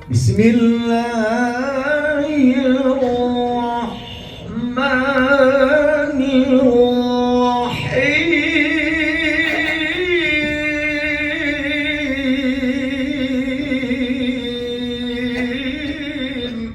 Bismillahirrahmanirrahim.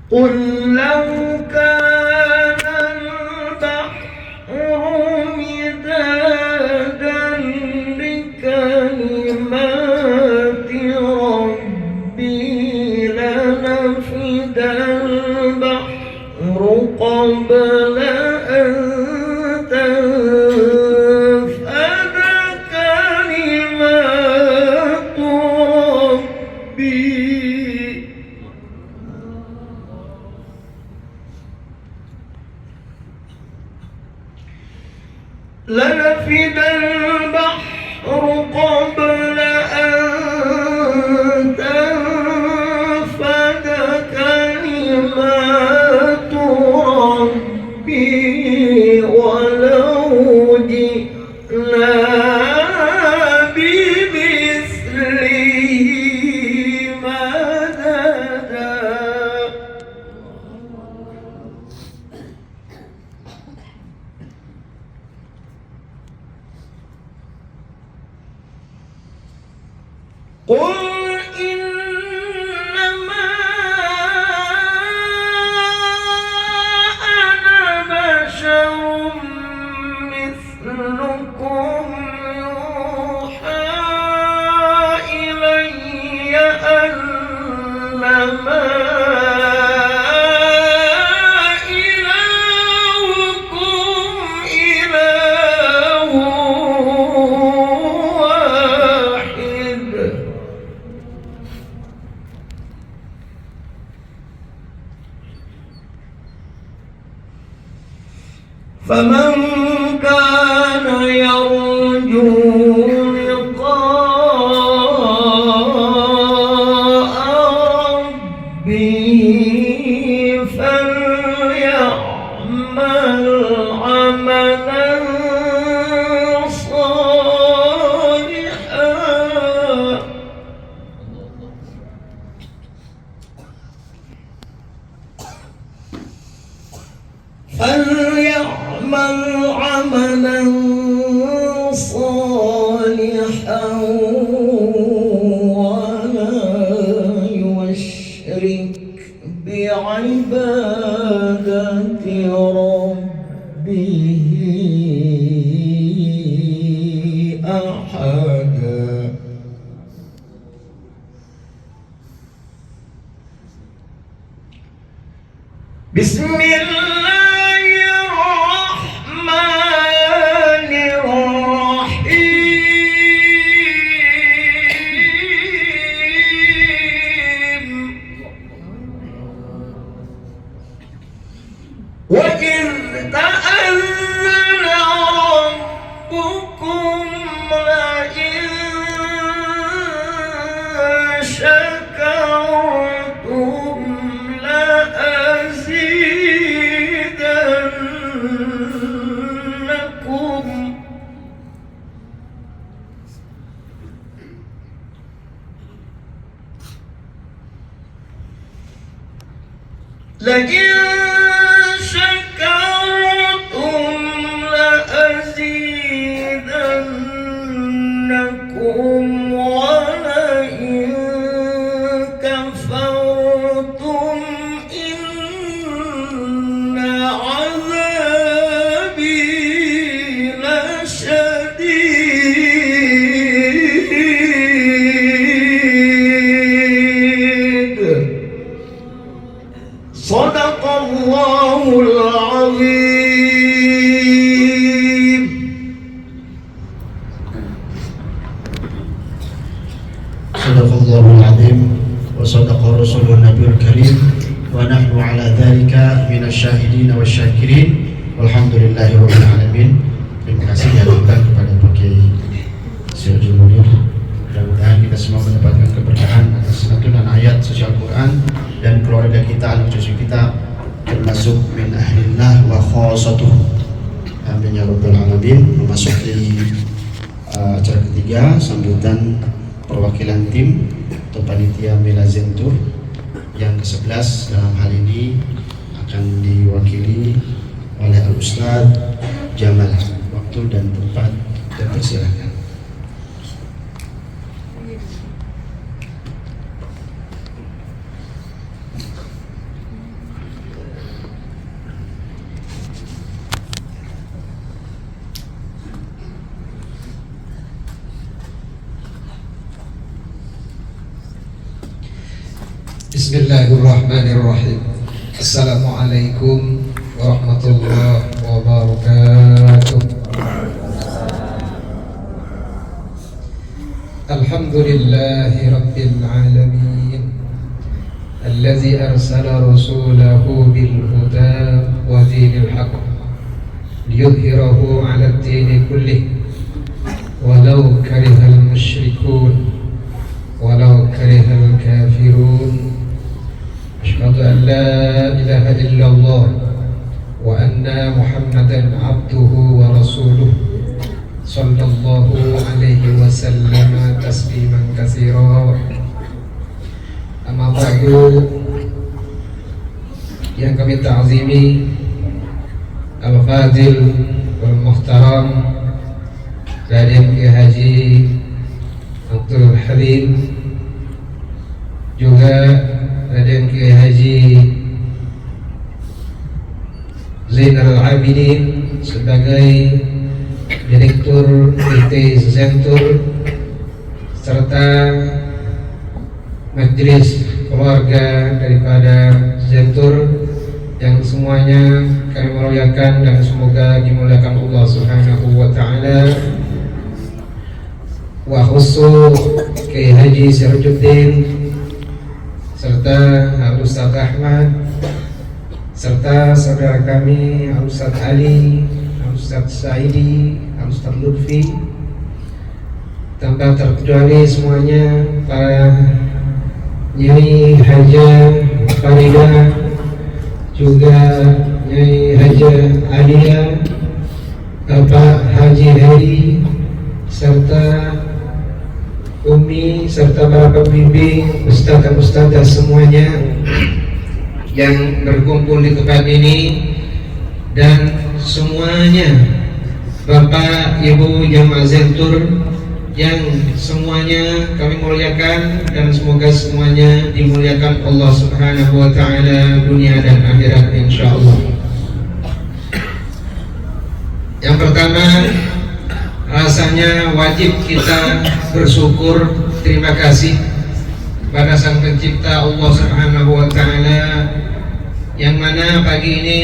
Qul law kana al-bahru midadan li kalimati rabbi lanafida al-bahru qabla an tanfada kalimatu rabbi. لنفد البحر قبل أن تنفد كلمات ربي ولو جئنا بمثله مددا. قل إنما أنا بشر مثلكم يوحى إلي أنما إلهكم إله واحد. فمن كان يرجو لقاء ربه فليعمل عملا صالحا ولا يشرك بعبادة ربه أحدا. بسم الله الرحمن الرحيم. وإذ تأذن ربكم لئن شكرتم لأزيدنكم. لئن شكرتم لأزيدنكم ولئن كفرتم إن عذابي لشديد. صدق الله العظيم. صدق الله العظيم وصدق رسوله النبي الكريم ونحن على ذلك من الشاهدين والشاكرين والحمدلله رب العالمين. Terima kasih diaturkan kepada Pak Kiai Sirajul Munir. Mudah-mudahan kita semua mendapatkan keberkahan atas santunan ayat suci Al-Quran dan keluarga kita, anak cucu kita termasuk min ahlillah wa khosatuh. Amin ya rabbal alamin. Memasuki acara ketiga, sambutan perwakilan tim atau panitia Mela Zentur yang ke-11 dalam hal ini akan diwakili oleh Al-Ustaz Jamal. Waktu dan tempat dipersilakan. Bismillahirrahmanirrahim. Assalamualaikum warahmatullahi wabarakatuh. Alhamdulillahi rabbil alamin, alladzi arsala rasulahu bil huda wa dinil haqq liyudhhirahu 'ala ad-din kullih walau karihal musyrikun walau karihal kafirun. Asyhadu an la ilaha illallah wa anna Muhammadan abduhu wa rasuluh sallallahu alaihi wasallam tasliman katsira. Amma ba'du, yang kami ta'zimi Al-Fadil wal Muhtaram Raden Kiai Haji Abdul Halim, juga Raden Kiai Haji Zainal Abidin sebagai Direktur PT Zentur, serta majelis keluarga daripada Zentur yang semuanya kami muliakan dan semoga dimuliakan Allah Subhanahu wa taala. Wa khusus Kiai Haji Sirajuddin serta Al-Ustaz Ahmad serta saudara kami Al-Ustaz Ali, Al-Ustaz Saidi, Al-Ustaz Lutfi, tanpa terkecuali semuanya para Nyai Haja Farida, juga Nyai Haja Alia, Bapak Haji Heri, serta Umi, serta para pembimbing, ustaz dan ustazah semuanya yang berkumpul di tempat ini, dan semuanya Bapak Ibu jamaah Zentur yang semuanya kami muliakan, dan semoga semuanya dimuliakan Allah Subhanahu wa taala dunia dan akhirat insyaallah. Yang pertama, rasanya wajib kita bersyukur, terima kasih kepada Sang Pencipta Allah Subhanahu wa taala, yang mana pagi ini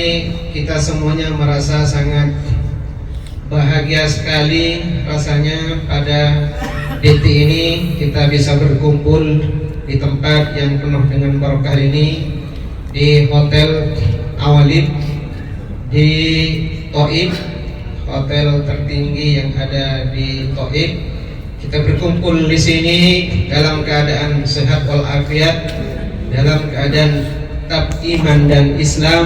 kita semuanya merasa sangat bahagia sekali rasanya pada detik ini kita bisa berkumpul di tempat yang penuh dengan barokah ini, di Hotel Awalid di Thaif, hotel tertinggi yang ada di Thaif. Kita berkumpul di sini dalam keadaan sehat walafiat, dalam keadaan tetap iman dan Islam.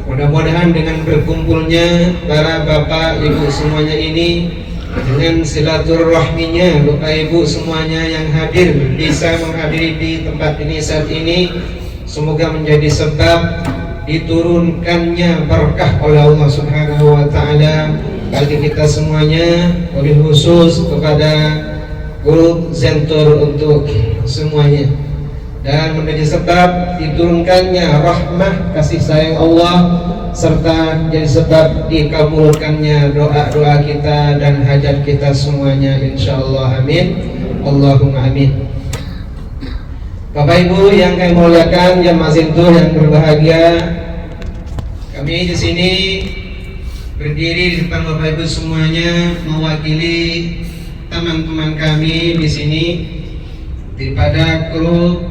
Mudah-mudahan dengan berkumpulnya para bapak ibu semuanya ini, dengan silaturahminya bapak ibu semuanya yang hadir bisa menghadiri di tempat ini saat ini, semoga menjadi sebab diturunkannya berkah oleh Allah Subhanahu wa taala bagi kita semuanya, wabil khusus kepada grup Zentur untuk semuanya, dan menjadi sebab diturunkannya rahmah kasih sayang Allah, serta jadi sebab dikabulkannya doa-doa kita dan hajat kita semuanya insyaallah, amin Allahumma amin. Bapak Ibu yang kami muliakan, jamaah Zentur yang berbahagia, kami di sini berdiri di depan Bapak Ibu semuanya mewakili teman-teman kami di sini daripada kru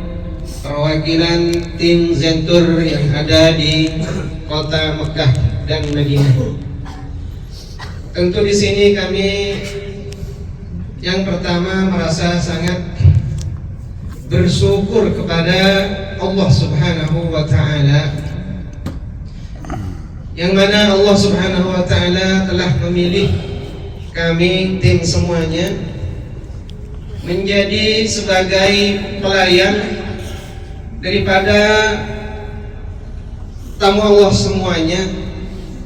perwakilan tim Zentur yang ada di kota Mekah dan Madinah. Tentu di sini kami yang pertama merasa sangat bersyukur kepada Allah Subhanahu wa taala yang mana Allah Subhanahu wa taala telah memilih kami tim semuanya menjadi sebagai pelayan daripada tamu Allah semuanya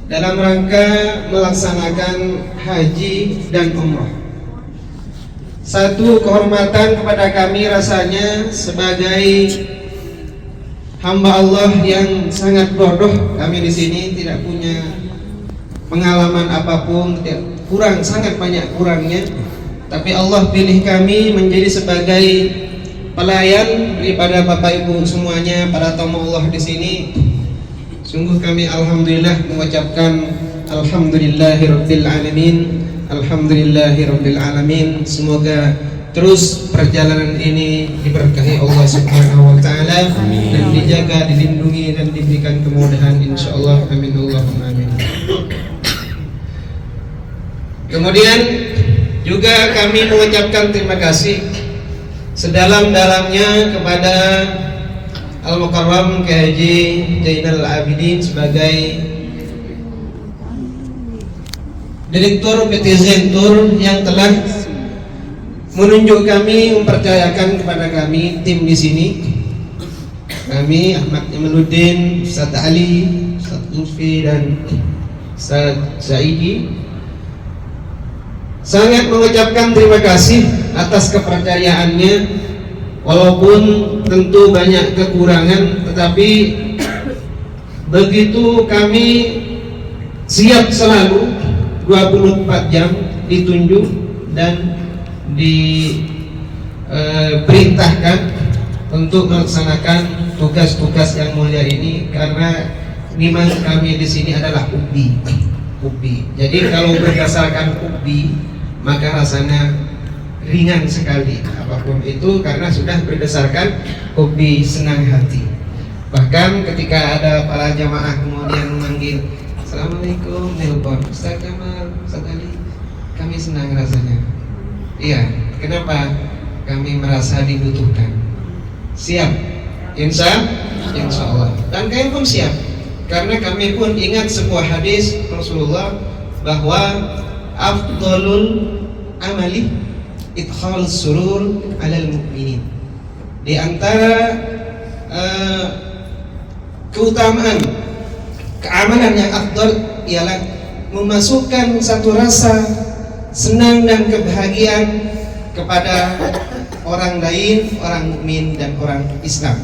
dalam rangka melaksanakan haji dan umrah. Satu kehormatan kepada kami rasanya sebagai hamba Allah yang sangat bodoh. Kami di sini tidak punya pengalaman apapun, kurang, sangat banyak kurangnya. Tapi Allah pilih kami menjadi sebagai pelayan daripada Bapak Ibu semuanya, para tamu Allah di sini. Sungguh kami alhamdulillah mengucapkan alhamdulillahirabbil alamin. Alhamdulillahirabbil alamin. Semoga terus perjalanan ini diberkahi Allah Subhanahu wa taala dan dijaga, dilindungi dan diberikan kemudahan insyaallah. Amin Allahumma amin. Kemudian juga kami mengucapkan terima kasih sedalam-dalamnya kepada Al-Mukarram KJ Zainal Abidin sebagai Direktur PT Zentur yang telah menunjuk kami, mempercayakan kepada kami tim di sini. Kami Ahmad Jamaluddin, Ustaz Ali, Ustaz Lutfi dan Ustaz Zaidi sangat mengucapkan terima kasih atas kepercayaannya. Walaupun tentu banyak kekurangan, tetapi begitu kami siap selalu 24 jam ditunjuk dan diperintahkan untuk melaksanakan tugas-tugas yang mulia ini, karena memang kami di sini adalah ubi. Jadi kalau berdasarkan ubi maka rasanya ringan sekali apapun itu, karena sudah berdasarkan ubi senang hati. Bahkan ketika ada para jamaah kemudian memanggil Assalamualaikum, nelpon Ustaz Kamal, Ustaz Ali, kami senang rasanya. Iya, kenapa? Kami merasa dibutuhkan. Siap, insya Allah. Dan kalian pun siap, karena kami pun ingat sebuah hadis Rasulullah bahwa afdalul amali idkhal surur alal mu'minin. Di antara keutamaan keamanan yang afdal ialah memasukkan satu rasa senang dan kebahagiaan kepada orang lain, orang mukmin dan orang Islam.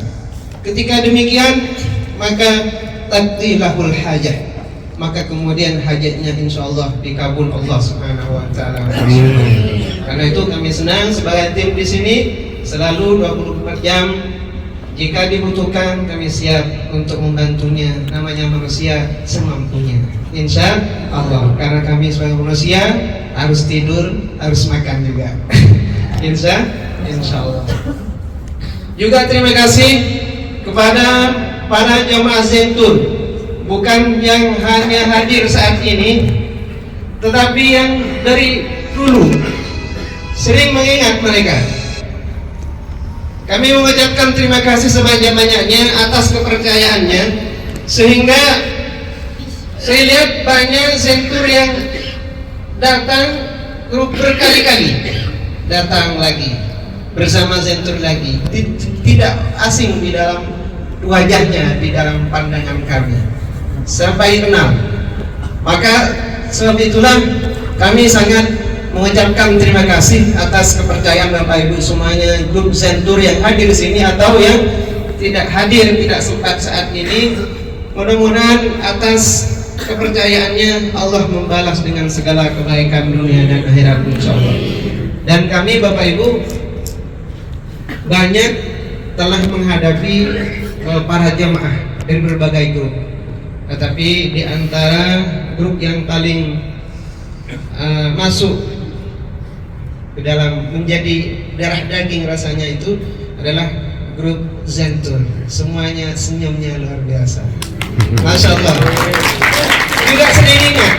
Ketika demikian maka taqdilahul hajah, maka kemudian hajatnya insyaallah dikabul Allah Subhanahu wa taala. Karena itu kami senang sebagai tim di sini selalu 24 jam. Jika dibutuhkan kami siap untuk membantunya. Namanya manusia semampunya, insya Allah. Karena kami sebagai manusia harus tidur, harus makan juga. insya Allah. Juga terima kasih kepada para jamaah Zentur, bukan yang hanya hadir saat ini, tetapi yang dari dulu sering mengingat mereka. Kami mengucapkan terima kasih sebanyak-banyaknya atas kepercayaannya, sehingga saya lihat banyak Zentur yang datang berkali-kali, datang lagi bersama Zentur lagi, tidak asing di dalam wajahnya, di dalam pandangan kami, sampai kenal. Maka sebab itulah kami sangat mengucapkan terima kasih atas kepercayaan Bapak Ibu semuanya, grup Zentur yang hadir di sini atau yang tidak hadir, tidak sempat saat ini. Mudah-mudahan atas kepercayaannya Allah membalas dengan segala kebaikan dunia dan akhirat insyaallah. Dan kami Bapak Ibu banyak telah menghadapi para jamaah dari berbagai grup, tetapi di antara grup yang paling masuk ke dalam menjadi darah daging rasanya itu adalah grup Zentur. Semuanya senyumnya luar biasa, Masya Allah. Juga sendirinya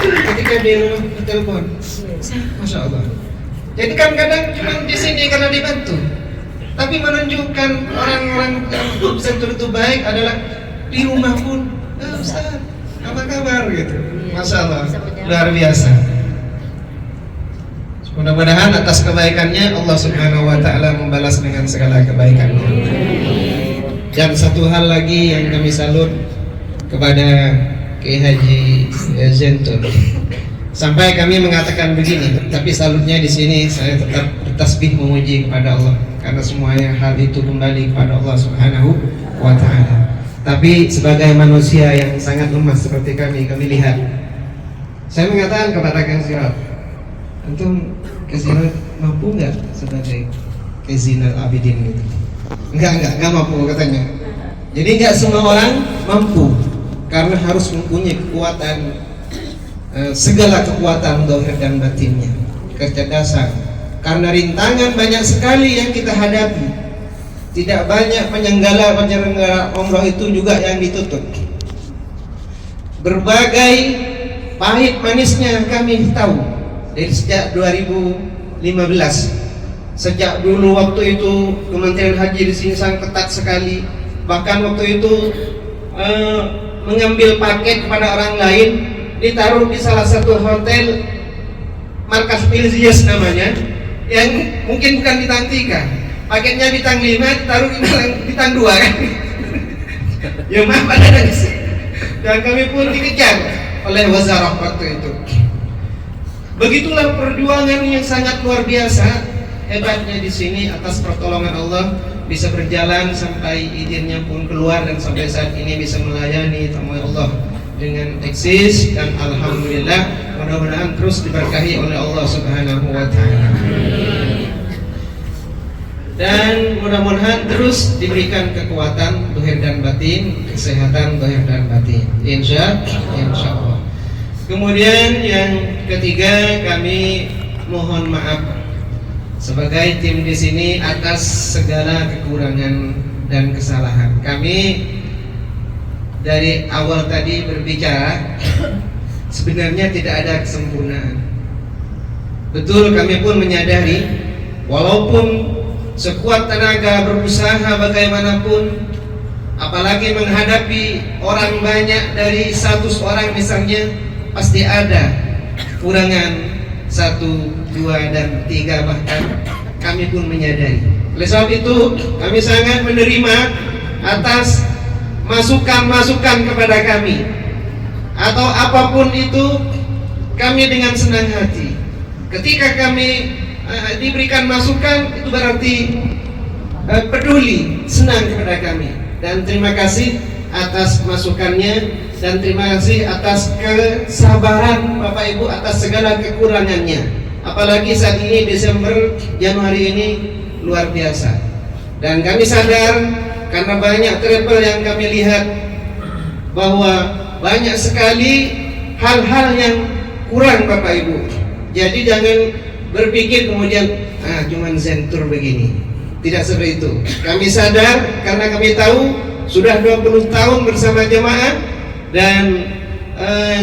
ketika di rumah telepon, Masya Allah. Jadi kan kadang cuma di sini karena dibantu, tapi menunjukkan orang-orang grup Zentur itu baik adalah di rumah pun, Ustaz apa kabar gitu. Masya Allah, luar biasa. Mudah-mudahan atas kebaikannya Allah Subhanahu wa Ta'ala membalas dengan segala kebaikannya. Dan satu hal lagi yang kami salut kepada Kiai Haji Zentur. Sampai kami mengatakan begini, tapi salutnya di sini saya tetap bertasbih memuji kepada Allah karena semuanya hal itu kembali kepada Allah Subhanahu wa Ta'ala. Tapi sebagai manusia yang sangat lemah seperti kami lihat, saya mengatakan kepada Kang Sirot, antum Kezinal mampu nggak sebagai Kezinal Abidin gitu? Enggak mampu katanya. Jadi nggak semua orang mampu karena harus mempunyai kekuatan, segala kekuatan zahir dan batinnya, kecerdasan. Karena rintangan banyak sekali yang kita hadapi. Tidak banyak penyelenggara umroh itu juga yang ditutup. Berbagai pahit manisnya kami tahu. Dari sejak 2015, sejak dulu waktu itu Kementerian Haji di sini sangat ketat sekali. Bahkan waktu itu mengambil paket kepada orang lain, ditaruh di salah satu hotel markas Ilzias namanya, yang mungkin bukan bintang 3, paketnya bintang 5, ditaruh di bintang 2 kan. Ya maaf ada dari sini. Dan kami pun dikejar oleh wazarah waktu itu. Begitulah perjuangan yang sangat luar biasa. Hebatnya di sini atas pertolongan Allah bisa berjalan sampai izinnya pun keluar dan sampai saat ini bisa melayani tamu Allah dengan eksis, dan alhamdulillah mudah-mudahan terus diberkahi oleh Allah Subhanahu wa Ta'ala. Dan mudah-mudahan terus diberikan kekuatan zahir dan batin, kesehatan zahir dan batin. Insya Allah. Kemudian yang ketiga, kami mohon maaf sebagai tim di sini atas segala kekurangan dan kesalahan. Kami dari awal tadi berbicara, sebenarnya tidak ada kesempurnaan. Betul, kami pun menyadari walaupun sekuat tenaga berusaha bagaimanapun, apalagi menghadapi orang banyak dari 100 orang misalnya, pasti ada kekurangan 1, 2, dan 3, bahkan kami pun menyadari. Oleh sebab itu kami sangat menerima atas masukan-masukan kepada kami, atau apapun itu kami dengan senang hati. Ketika kami diberikan masukan, itu berarti peduli, senang kepada kami. Dan terima kasih atas masukannya, dan terima kasih atas kesabaran Bapak Ibu atas segala kekurangannya. Apalagi saat ini Desember, Januari ini luar biasa. Dan kami sadar karena banyak travel yang kami lihat bahwa banyak sekali hal-hal yang kurang Bapak Ibu. Jadi jangan berpikir kemudian cuman Zentur begini. Tidak seperti itu. Kami sadar karena kami tahu sudah 20 tahun bersama jemaah. Dan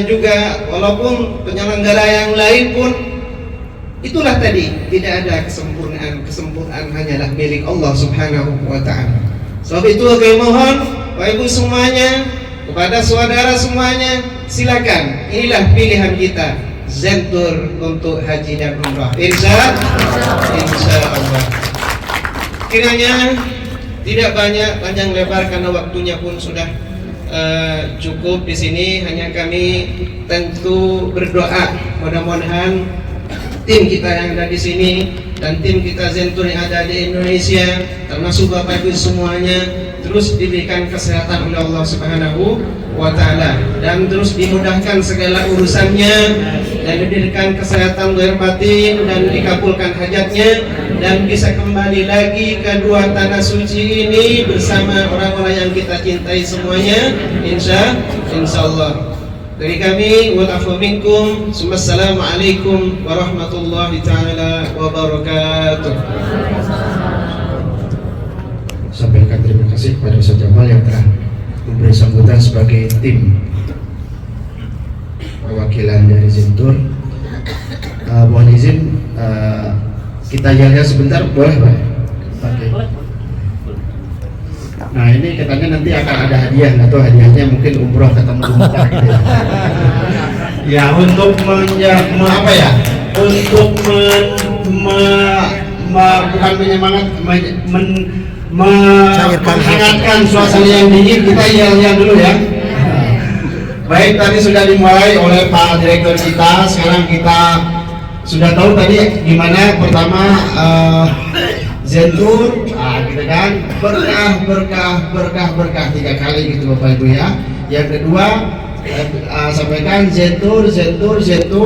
juga walaupun penyelenggara yang lain pun itulah tadi, tidak ada kesempurnaan hanyalah milik Allah Subhanahu wa Ta'ala. Sebab itu kami mohon Bapak Ibu semuanya, kepada saudara semuanya, silakan, inilah pilihan kita, Zentur untuk haji dan umrah. Insya Allah. Kiranya tidak banyak panjang lebar karena waktunya pun sudah cukup di sini. Hanya kami tentu berdoa mudah-mudahan tim kita yang ada di sini dan tim kita Zentur yang ada di Indonesia, termasuk Bapak Ibu semuanya, terus diberikan kesehatan oleh Allah Subhanahu wa Ta'ala, dan terus dimudahkan segala urusannya, dan diberikan kesehatan lahir batin, dan dikabulkan hajatnya, dan bisa kembali lagi ke dua tanah suci ini bersama orang-orang yang kita cintai semuanya, insya Allah. Dari kami, wal afu minkum, assalamualaikum warahmatullahi ta'ala wabarakatuh. Sampaikan terima kasih kepada Ustaz Jamal yang telah memberi sambutan sebagai tim perwakilan dari Zentur. Mohon izin kita jalan sebentar, boleh Pak? Oke. Nah ini katanya nanti akan ada hadiah, nggak tahu hadiahnya mungkin umroh ketemu umroh gitu ya. Ya untuk apa ya? Untuk bukan menyemangat, menghangatkan suasana yang dingin, kita yel-yel dulu ya. Baik, tadi sudah dimulai oleh Pak Direktur kita. Sekarang kita sudah tahu tadi gimana pertama Zentur, gitu kan, berkah 3 kali gitu Bapak Ibu ya. Yang kedua sampaikan Zentur gitu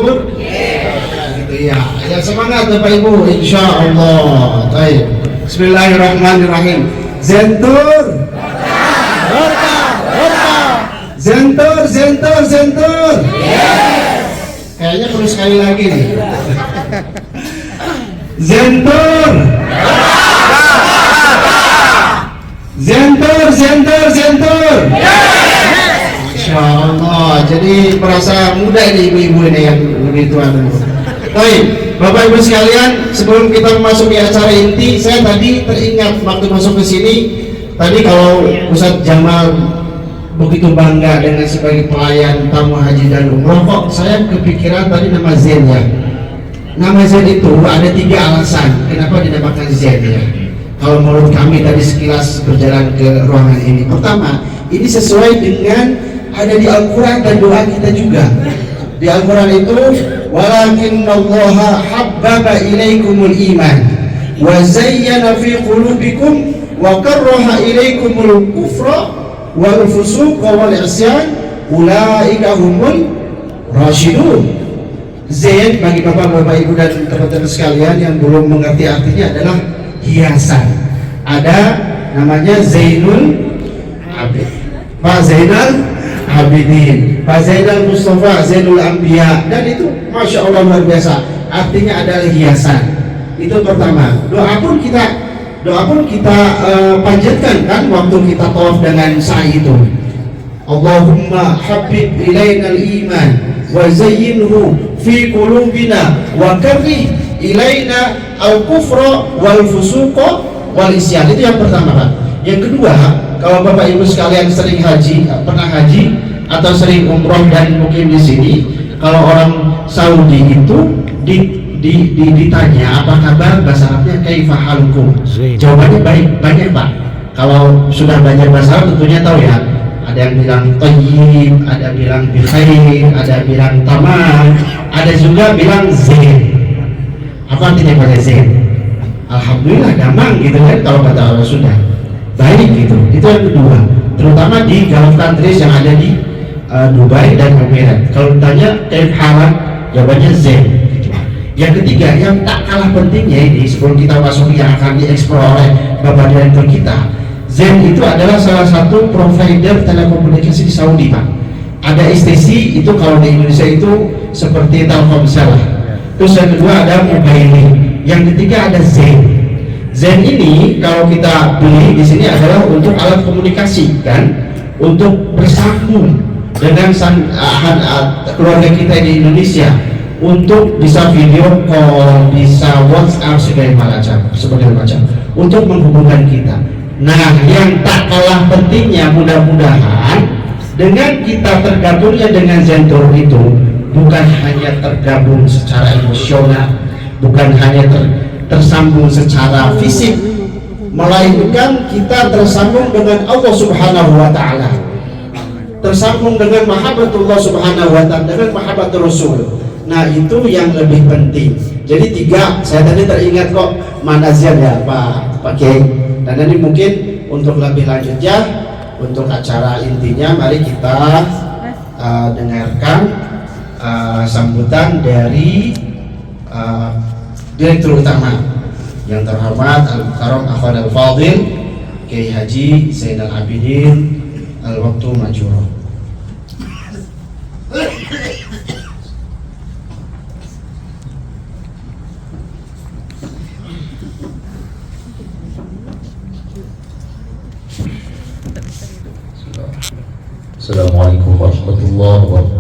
ya. Ya semangat Bapak Ibu, insya Allah. Baik, Bismillahirrahmanirrahim. Zentur, Zentur. Kayaknya perlu sekali lagi nih. Zentur. Insya Allah. Jadi merasa muda ini ibu-ibu ini yang lebih tua dulu. Baik, Bapak Ibu sekalian, sebelum kita memasuki acara inti, saya tadi teringat waktu masuk ke sini. Tadi kalau Ustadz Jamal begitu bangga dengan sebagai pelayan tamu haji dan umroh, kok saya kepikiran tadi nama Zen ya. Nama Zen itu ada 3 alasan kenapa dinamakan Zen ya. Kalau menurut kami tadi sekilas berjalan ke ruangan ini, pertama, ini sesuai dengan ada di Al-Quran dan doa kita juga. Di Al-Quran itu, walakinnallaha habbaba ilaikumul iman wa zayyana fi qulubikum wa karraha ilaikumul kufra wal fusuq wal isyan ulaika humul rasyidun. Zain bagi bapak-bapak ibu dan teman-teman sekalian yang belum mengerti artinya adalah hiasan. Ada namanya Zainul Abid, Pak Zainal Abidin, Pak Zainal Mustafa, Zainul Anbiya, dan itu Masya Allah luar biasa. Artinya adalah hiasan. Itu pertama. Doa pun kita panjatkan kan waktu kita tawaf dengan sa'i itu. Allahumma habib ilainal iman wa zayyinhu fi qulubina wa karrih ilaina al-kufra wal fusuqa wal isyan. Itu yang pertama Pak. Yang kedua, kalau Bapak Ibu sekalian sering haji, pernah haji atau sering umroh dan mukim di sini, kalau orang Saudi itu ditanya apa kabar, bahasa Arabnya kaifa halukum. Jawabannya baik, banyak Pak. Kalau sudah belajar bahasa Arab tentunya tahu ya. Ada yang bilang thayyib, ada bilang bikhair, ada bilang tamam, ada juga bilang zain. Apa artinya pada zain? Alhamdulillah gampang gitu kan kalau kata orang Sunda. Baik gitu. Itu yang kedua. Terutama di Gulf countries yang ada di Dubai dan Emirat. Kalau ditanya kaif halak, jawabannya zain. Yang ketiga, yang tak kalah pentingnya ini sebelum kita masuk yang akan dieksplor oleh Bapak Direktur kita, Zen itu adalah salah satu provider telekomunikasi di Saudi Pak. Ada STC itu kalau di Indonesia itu seperti Telkomsel lah. Terus yang kedua ada Mobile. Yang ketiga ada Zen. Zen ini kalau kita beli di sini adalah untuk alat komunikasi kan, untuk bersambung dengan keluarga kita di Indonesia, untuk bisa video call, bisa WhatsApp segala macam, untuk menghubungkan kita. Nah, yang tak kalah pentingnya mudah-mudahan dengan kita tergabungnya dengan Zentur itu bukan hanya tergabung secara emosional, bukan hanya tersambung secara fisik, melainkan kita tersambung dengan Allah Subhanahu wa Ta'ala, tersambung dengan mahabbatullah Subhanahu wa Ta'ala, dengan mahabbatur Rasul. Nah itu yang lebih penting. Jadi 3, saya tadi teringat kok manazil ya Pak Kiai. Dan ini mungkin untuk lebih lanjutnya, untuk acara intinya, mari kita dengarkan sambutan dari Direktur Utama yang terhormat Al-Mukarram Akhwad Al-Fadil Kiai Haji Zainal Abidin Al-Waktu Majuro. Assalamualaikum warahmatullahi wabarakatuh.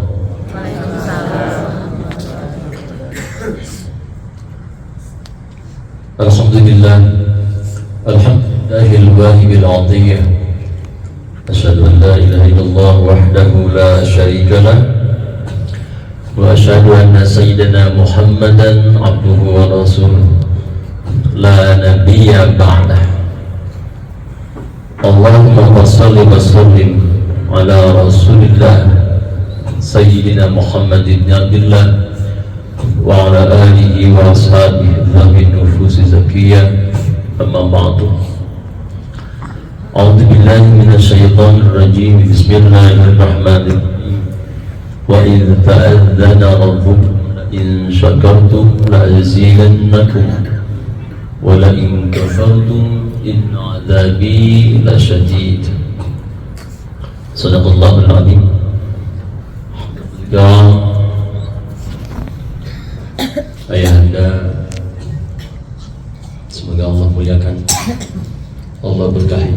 Alhamdulillah, alhamdulillahil wahibil atiyah, أشهد أن لا إله إلا الله وحده لا شريك له وأشهد أن سيدنا محمدا عبده ورسوله لا نبي بعده اللهم صل وسلم على رسول الله سيدنا محمد بن عبد الله وعلى آله وأصحابه ذوي النفوس الزكية أما بعد أعوذ بالله من الشيطان الرجيم بسم الله الرحمن الرحيم وإذ تأذن ربكم إن شكرتم لأزيدنكم ولئن كفرتم إن عذابي لشديد صدق الله العظيم. Ayahanda, semoga Allah muliakan, Allah berkahi.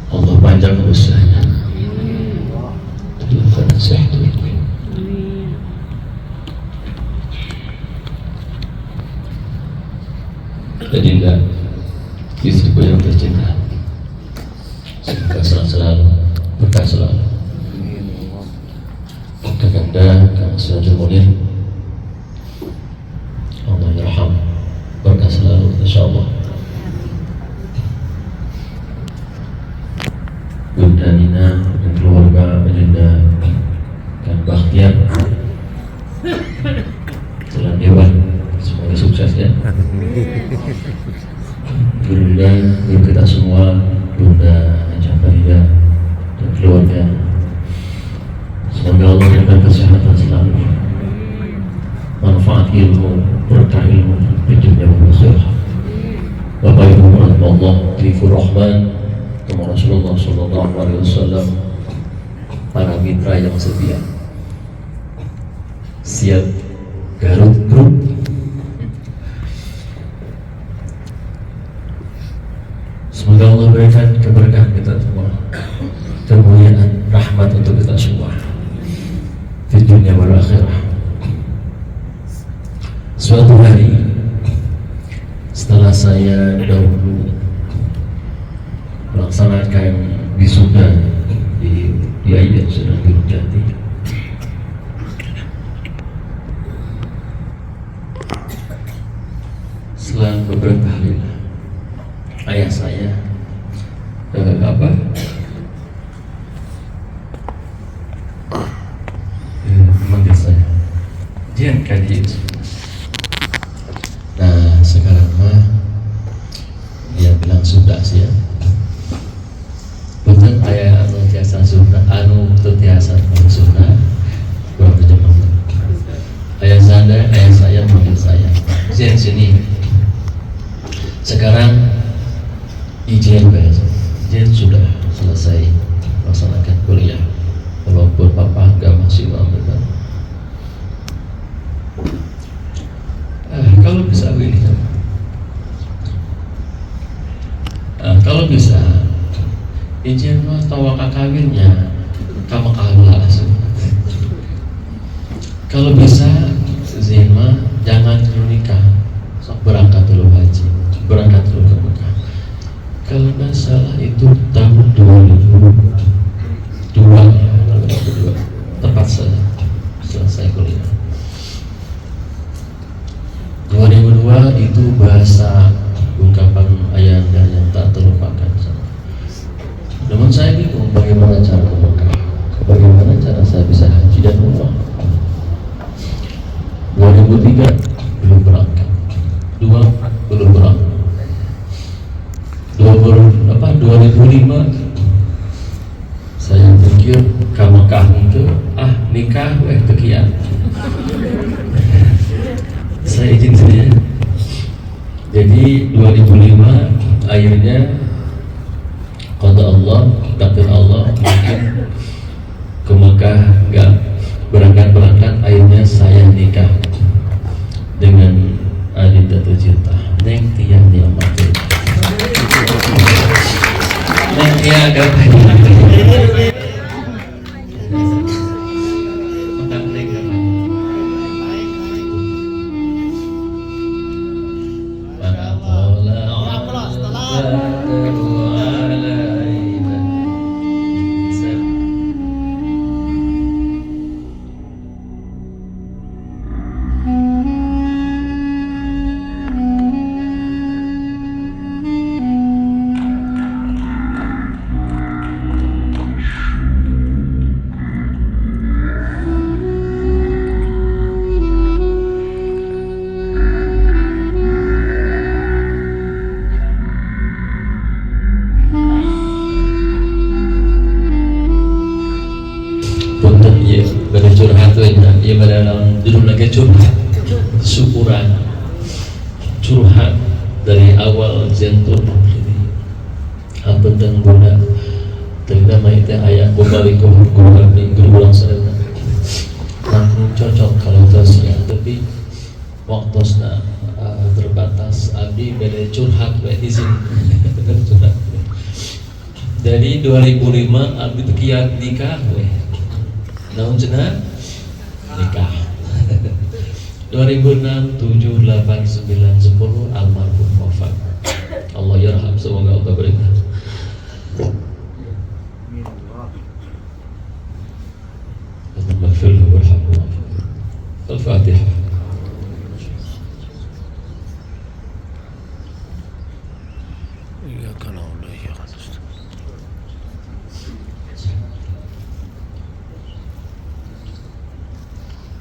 Allah panjang usianya dalam sehat. Adinda, istriku yang tercinta, semoga selalu berkah selalu. Kakanda, Kang Sirajul Munir, Allah yarham, berkah selalu insyaallah. Bunda Nina dan keluarga Adinda Kang Bakhtiar, Jalan Dewan, semoga sukses ya. Bunda, kita semua, Bunda Ajah Farida dan keluarga, semoga Allah memberikan kesehatan selalu, manfaat ilmu, berkah ilmu di dunia dan akhirat. Bapak Ibu Allah, Tifur Rahman, Tuhan Rasulullah Sallallahu Alaihi Wasallam, para mitra yang setia, siap Garut Group. Semoga Allah berikan keberkahan kita semua, kemuliaan, rahmat untuk kita semua di dunia wal akhirah. Suatu hari setelah saya dahulu melaksanakan wisuda di Yayasan Sunan Gunung Jati, setelah beberapa hari ayah saya memanggil saya, Jian Kaji. Nah sekarang mah dia bilang sudah siap. Betul ayah anu tiasa sunnah, anu tiasa sunnah berapa jam? Ayah saya manggil saya, Jian sini. Sekarang izin sudah selesai melaksanakan kuliah, walaupun papa gak maksimal betul. Kalau bisa begini, kalau bisa izin mas tawakal kawinnya kamu kalah asli. Kalau bisa izin mah jangan dulu nikah, sok berangkat dulu haji, berangkat dulu ke Mekah. Kalau nggak salah itu tahun 2002 ya, tepat saja selesai kuliah. 2002 itu bahasa ungkapan ayahanda yang tak terlupakan. Namun saya bingung bagaimana cara ke Mekah, bagaimana cara saya bisa haji dan umrah. 2003 belum berangkat, 2 belum berangkat. 2005 saya pikir ke Mekah itu nikah tekian. Saya izin saja. Jadi 2005 akhirnya qada Allah, takdir Allah, mungkin ke Mekah enggak berangkat, akhirnya saya nikah dengan Adinda tercinta Neng Tia Niamatul. Neng Tia agak para sallallahu alaihi wasallam. Pada curhat ya pada dalam judul lagi curhat syukuran curhat dari awal jantung apa dan guna terutama itu ayat balik guna berulang serta langsung cocok kalau terus ya tapi waktu terbatas abdi beda curhat izin curhat dari 2005 abdi kiat nikah tahun cenah nikah 2006, 7, 8, 9, 10 almarhum wafat. Allah yarham, semoga Allah berikan. Maghfirlahu warhamhu. Al-Fatihah. Iyyaka na'budu wa iyyaka nasta'in.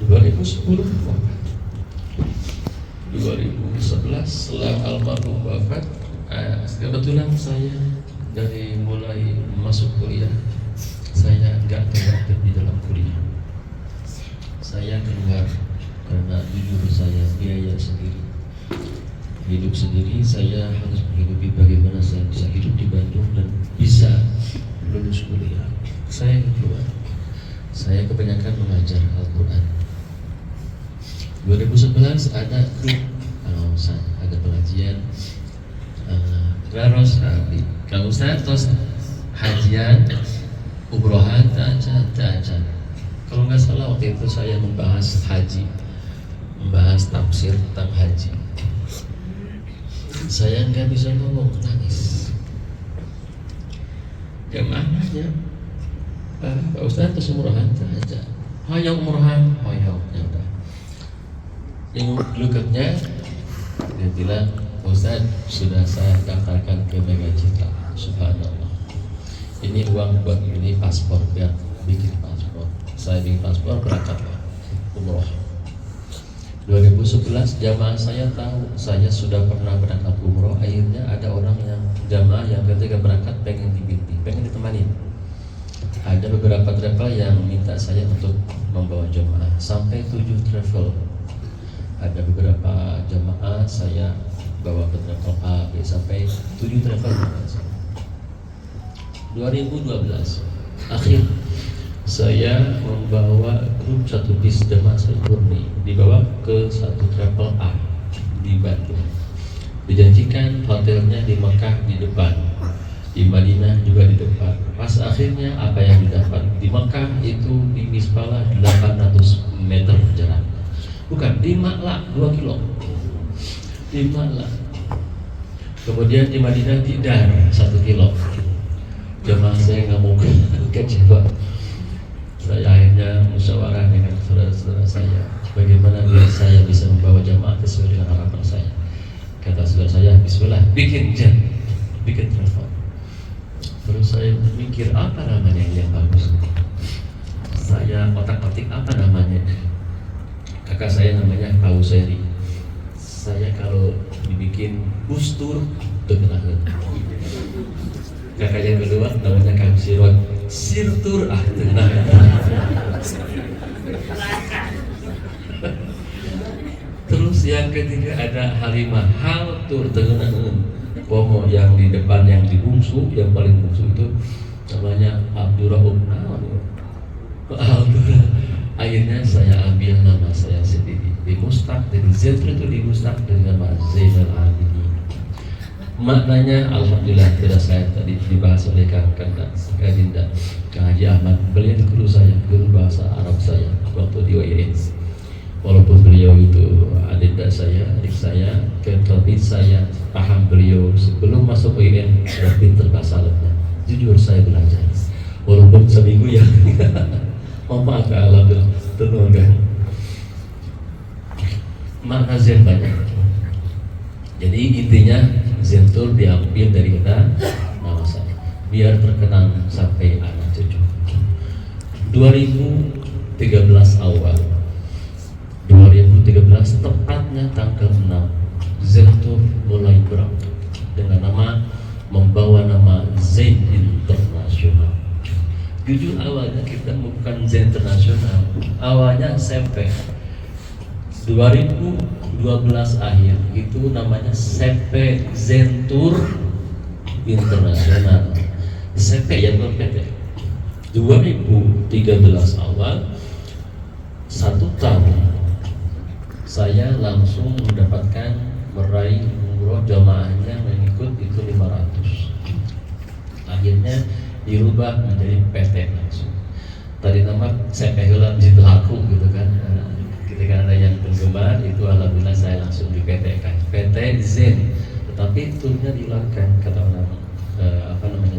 2011 setelah almarhum wafat, kebetulan saya dari mulai masuk kuliah saya nggak terlibat di dalam kuliah. Saya keluar karena jujur saya biaya sendiri, hidup sendiri. Saya harus menghidupi bagaimana saya bisa hidup di Bandung dan bisa lulus kuliah. Saya keluar. Saya kebanyakan mengajar Al-Quran. 2011 ada grup ada pengajian Raros kalau Ustaz terus hajian umrohan tajan. Kalau nggak salah waktu itu saya membahas haji, membahas tafsir tentang haji. Saya nggak bisa ngomong, nangis. Jamaahnya Pak Ustaz terus umrohan tajan. Hayang umrohan, hayang ya udah. Yang berikutnya dia bilang, Ustaz sudah saya daftarkan ke Mega Citra. Subhanallah. Ini uang buat ini paspor, biar bikin paspor. Saya bikin paspor berangkat umroh. 2011 jamaah saya tahu saya sudah pernah berangkat umroh. Akhirnya ada orang yang jamaah yang ketika berangkat pengen dibimbing, pengen ditemani. Ada beberapa travel yang minta saya untuk membawa jamaah sampai 7 travel. Ada beberapa jamaah saya bawa ke travel A, B sampai 7 travel. 2012 akhir saya membawa grup satu bis jamaah saya murni dibawa ke satu travel A di Bandung. Dijanjikan hotelnya di Mekah di depan, di Madinah juga di depan. Pas akhirnya apa yang didapat di Mekah itu di Mispala 800 meter jarak. Bukan, di Makla 2 kilo di Makla. Kemudian di Madinah Tidar 1 kilo. Jamaah saya nggak mau kecewa. Saya akhirnya musyawarah dengan saudara-saudara saya, bagaimana biar saya bisa membawa jamaah sesuai dengan harapan saya. Kata saudara saya, bismillah, bikin jet, bikin travel. Terus saya mikir apa namanya yang bagus. Saya otak-atik apa namanya. Kakak saya namanya Kauseri. Saya kalau dibikin bus tour dengerin. Kakak yang kedua namanya Kang Sirwan. Sirtur dengerin. Terus yang ketiga ada Halimah Hal Tour dengerin. Pomo yang di depan yang di bungsu, yang paling bungsu itu namanya Abdurrahman. Akhirnya saya ambil nama saya sendiri di Mustaq, dari Zetri itu di Mustaq dengan nama Zainal Abidin. Maknanya alhamdulillah tidak saya tadi dibahas oleh Kak Dinda, Kak Haji Ahmad. Beliau guru saya, guru bahasa Arab saya waktu di UIN. walaupun beliau itu adik saya, tetapi saya paham beliau sebelum masuk UIN sudah pintar bahasa Arabnya. Jujur saya belajar, walaupun seminggu ya. Mama kalau tenang kan. Makna zen banyak. Jadi intinya zentur diambil dari kata nama saya, biar terkenang sampai anak cucu. 2013 awal, 2013 tepatnya tanggal 6, zentur mulai berangkat dengan membawa nama Zen Internasional. Jujur awalnya kita bukan Zen Internasional, awalnya SMP. 2012 akhir itu namanya SMP Zentur Internasional. SMP ya bukan PT. 2013 awal, 1 tahun saya langsung mendapatkan meraih umroh jamaahnya mengikut itu 500. Akhirnya dirubah menjadi PT langsung. Tadi nama SMP Heula di laku gitu kan. Ketika ada yang penggemar itu alhamdulillah saya langsung di PT kan. PT Zen, tetapi turnya dihilangkan kata orang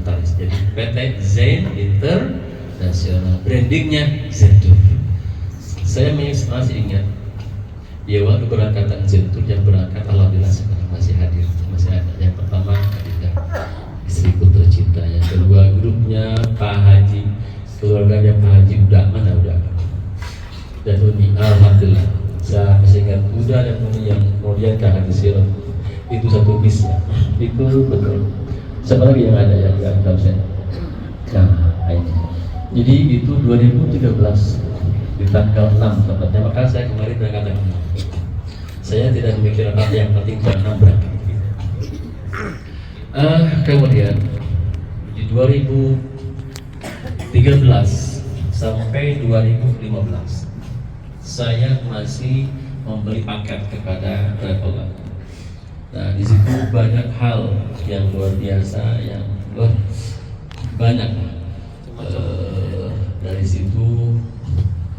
taris. Jadi PT Zen Internasional, brandingnya Zentur. Saya masih ingat ya waktu berangkatan Zentur yang berangkat alhamdulillah sekarang masih hadir, masih ada. Yang pertama Adinda, istriku tercinta. Yang kedua grupnya Pak Haji, keluarganya Pak Haji udah dan Uni, alhamdulillah. Saya masih ingat Uda dan Uni yang kemudian Kak Haji Sirot itu satu bis ya. Itu betul. Siapa lagi yang ada yang dalam saya? Nah, ini. Jadi itu 2013 di tanggal 6 tepatnya. Maka saya kemarin berangkat tanggal 6. Saya tidak memikirkan apa yang penting tanggal 6 berangkat. Kemudian di 2013 sampai 2015 saya masih membeli paket kepada traveler. Nah, di situ banyak hal yang luar biasa, yang banyak. Dari situ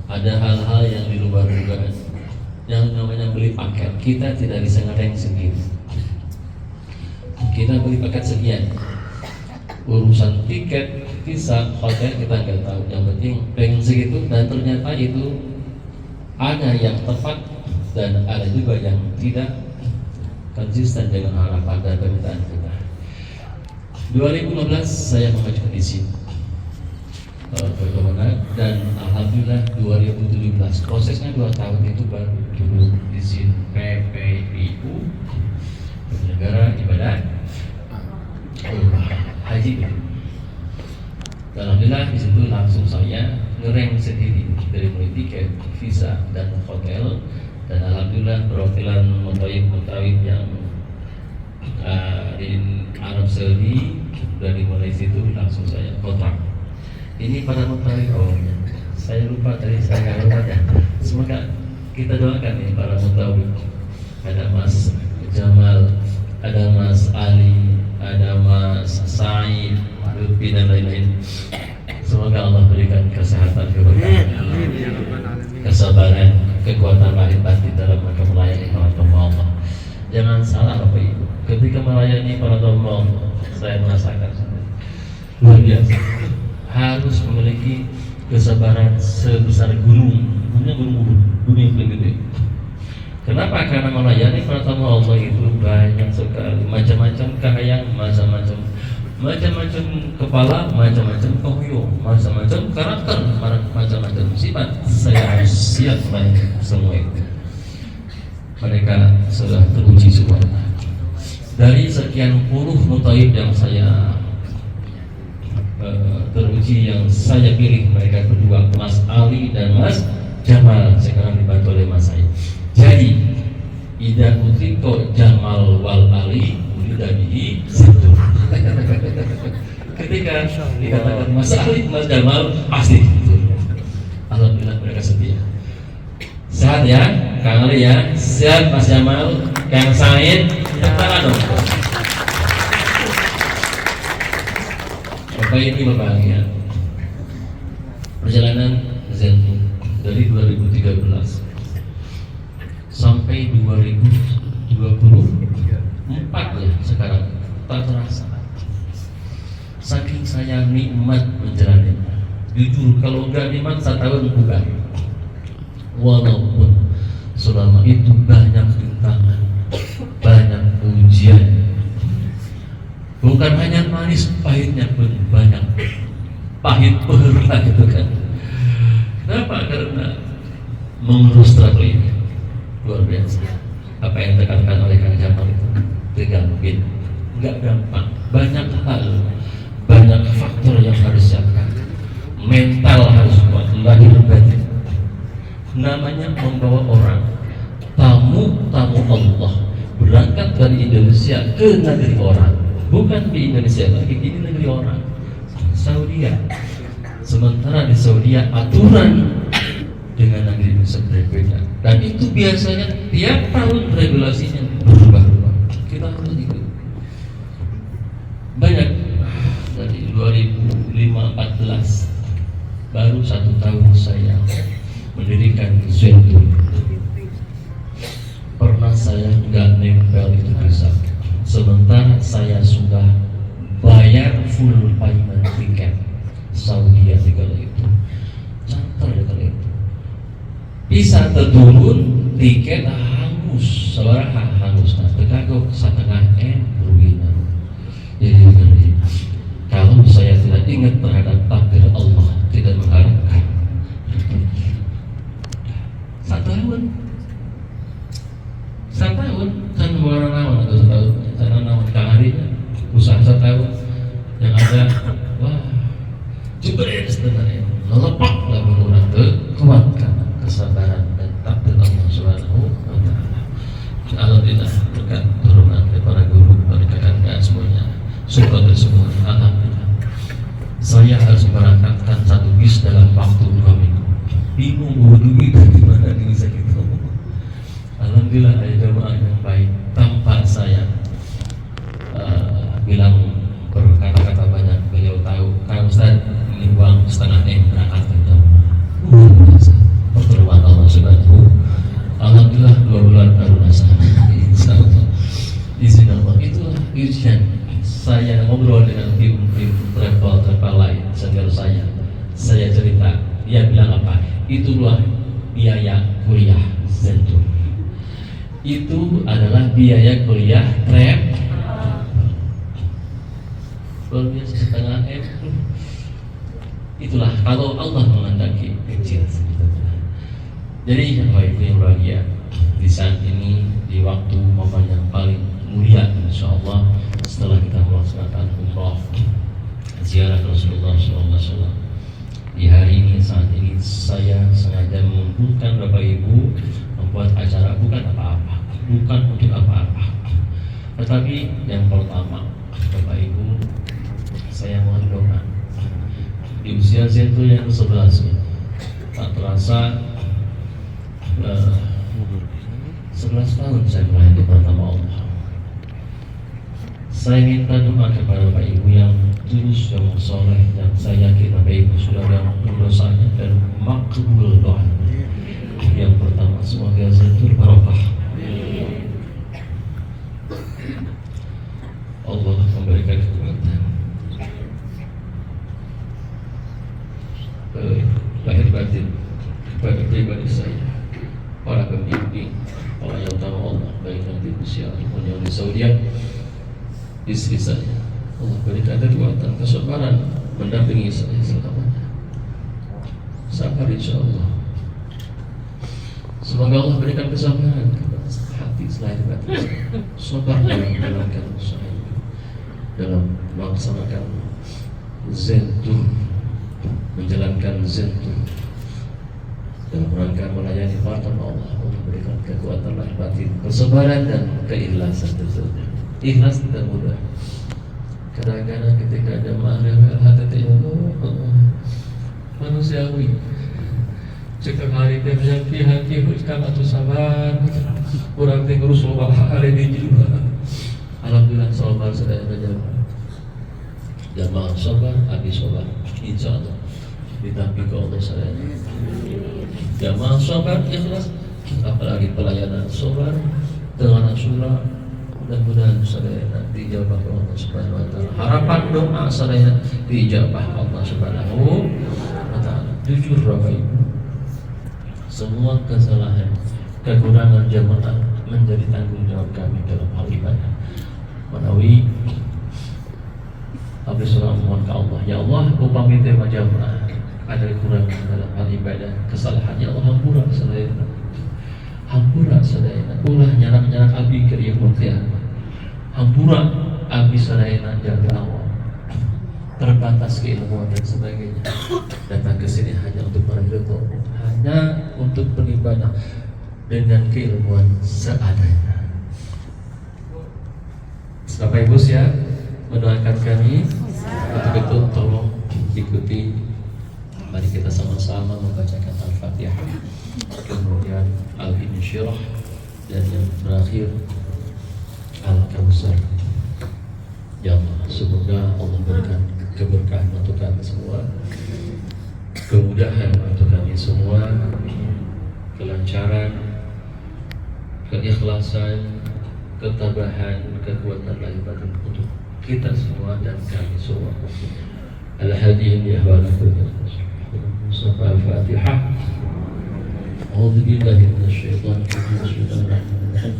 ada hal-hal yang di luar dugaan. Yang namanya beli paket, kita tidak bisa ngereng sendiri. Kita beli paket sekian. Urusan tiket, visa, hotel kita nggak tahu. Yang penting pengen segitu, dan ternyata itu ada yang tepat dan ada juga yang tidak konsisten dengan harapan dan permintaan kita. 2015 saya mengajukan izin berkemenang, dan alhamdulillah 2017 prosesnya 2 tahun itu baru dulu izin PPIU, penyelenggara ibadah haji. Alhamdulillah di situ langsung saya ngereng sendiri dari mulai tiket, visa, dan hotel. Dan alhamdulillah perwakilan mutawif yang di Arab Saudi dari mulai situ langsung saya kontak. Ini para mutawif, saya lupa tadi saya nggak ya. Semoga kita doakan nih para mutawif. Ada Mas Jamal, ada Mas Ali, ada Mas Said, Lutfi, dan lain-lain. Semoga Allah berikan kesehatan, keberkahan, kesabaran, kekuatan lahir batin dalam rangka melayani para tamu Allah. Jangan salah Bapak Ibu, ketika melayani para tamu Allah, saya merasakan luar biasa. Harus memiliki kesabaran sebesar gunung yang paling gede. Kenapa? Karena melayani para tamu Allah itu banyak sekali macam-macam kahayang, macam-macam kepala, macam-macam koyong, macam-macam karakter, macam-macam sifat. Saya harus siap melayani semua itu. Mereka sudah teruji semua. Dari sekian puluh mutaib yang saya teruji, yang saya pilih mereka berdua, Mas Ali dan Mas Jamal, sekarang dibantu oleh Mas Said. Jadi Ida Utriko Jamal wal Ali Ulidabihi Zentur. Ketika dikatakan Mas Ali, Mas Jamal, pasti alhamdulillah mereka setia. Sehat ya, Kang Ali ya, sehat Mas Jamal, Kang Said, tangan dong. Bapak ini berbahagia. Perjalanan Zentur dari 2013 sampai 2024 ya sekarang, tak terasa. Saking saya nikmat menjalani. Jujur kalau enggak nikmat saya tahu bukan. Walaupun selama itu banyak rintangan, banyak ujian. Bukan hanya manis, pahitnya pun banyak. Pahit perlah gitu kan. Kenapa? Karena mengurus struggle ini luar biasa. Apa yang dikatakan oleh Kang Jamal itu terganggu, nggak gampang. Banyak hal, banyak faktor yang harus siapkan. Mental harus kuat, lahir batin. Namanya membawa orang, tamu Allah berangkat dari Indonesia ke negeri orang. Bukan di Indonesia lagi, ini negeri orang, Saudi. Sementara di Saudi aturan dengan negeri Indonesia berbeda, dan itu biasanya tiap tahun regulasinya berubah-ubah. Kita harus ikut. Banyak dari 2014 baru 1 tahun saya mendirikan Zentur. Pernah saya nggak nempel itu bisa. Sementara saya sudah bayar full payment tiket Saudi di kala itu, charter di kala itu. Bisa terturun tiket hangus, seorang hangus. Nah, terkagok 1,5 M ruginya. Jadi ngeri. Kalau saya tidak ingat terhadap takdir Allah, tidak mengharapkan 1 tahun. 1 tahun kan orang-orang atau 1 tahun, tanam harinya usaha 1 tahun yang ada, wah, jebret sebenarnya, melepak lah orang kuatkan kesabaran dan takdir Allah Subhanahu wa Ta'ala. Alhamdulillah berkat turunan dari para guru, para kakak-kakak semuanya, support dari semua. Alhamdulillah. Saya harus berangkatkan 1 bis dalam waktu 2 minggu. Bingung mau duit dari mana ini saya gitu. Alhamdulillah ada jamaah yang baik. Tanpa saya bilang berkata-kata banyak, beliau tahu. Kang Ustaz, ini uang 1,5 M berangkat ke jamaah. Pertolongan Allah Subhanahu. Alhamdulillah 2 bulan baru nasabah. Insyaallah. Izin Allah. Itulah ujian. Saya ngobrol dengan tim travel lain, senior saya cerita, dia bilang apa? Itulah biaya kuliah Zentur. Itu adalah biaya kuliah trip. Luar biasa 1,5 M. Itulah kalau Allah menghendaki kecil. Jadi yang baik yang bahagia di saat ini, di waktu momen yang paling mulia insyaallah setelah kita melaksanakan umrah ziarah Rasulullah SAW. Di hari ini, saat ini saya sengaja mengumpulkan Bapak Ibu membuat acara bukan apa-apa, bukan untuk apa-apa, tetapi yang pertama Bapak Ibu, saya mohon doa di usia Zentur yang ke-11 ini. Tak terasa 11 tahun saya melayani pertama Allah. Saya minta doa kepada Bapak Ibu yang tulus, yang soleh, yang saya yakin Bapak Ibu sudah yang dosanya dan makbul doa. Yang pertama, semoga Zentur barokah. Allah memberikan kekuatan lahir batin kepada pribadi saya, para pembimbing, para yang tahu Allah, baik yang di Rusia maupun yang di Saudi, istri saya. Allah berikan kekuatan, kesabaran mendampingi saya selamanya. Sabar insyaallah. Semoga Allah berikan kesabaran kepada hati lahir batin saya. Sabar dalam menjalankan usaha ini, dalam melaksanakan Zentur, menjalankan Zentur dalam rangka melayani partner Allah. Allah berikan kekuatan lahir batin, kesabaran dan keikhlasan tentunya. Ikhlas tidak mudah. Kadang-kadang ketika ada marah, hati manusiawi. Cekak hari teh hati huskan atau sabar. Kurang teh ngurus loba hari di juga. Alhamdulillah sabar sudah ada jamaah sabar, abdi sabar. Insyaallah didampingi Allah saya. Jamaah sabar ikhlas, apalagi pelayanan sobar dengan surah. Mudah-mudahan sadayana dijabah Allah Subhanahu wa taala. Harapan doa sadayana dijabah Allah Subhanahu wa taala. Jujur Bapak Ibu, semua kesalahan, kekurangan jamaah menjadi tanggung jawab kami dalam hal ibadah. Menawi Abdi surah mohon ke Allah, ya Allah, upami tema jamaah ada kekurangan dalam hal ibadah, kesalahan, ya Allah hampura sadayana. Hampura sadayana, ulah nyarak-nyarak abdi keur ieu qiyamah. Hampura abdi sadayana jaga Allah. Terbatas keilmuan dan sebagainya. Datang ke sini hanya untuk meraih ridho, hanya untuk beribadah dengan keilmuan seadanya. Bapak Ibu siap mendoakan kami? Untuk itu tolong ikuti. Mari kita sama-sama membacakan Al-Fatihah, kemudian Al-Insyirah, dan yang terakhir Al-Kautsar. Ya Allah, semoga Allah berikan keberkahan untuk kami semua, kemudahan untuk kami semua, kelancaran, keikhlasan, ketabahan, kekuatan lahir batin untuk kita semua dan kami semua. Al-Hadiyin ya Al-Fatihah. A'udzu billahi minasyaitonir rajim. Bismillahirrahmanirrahim.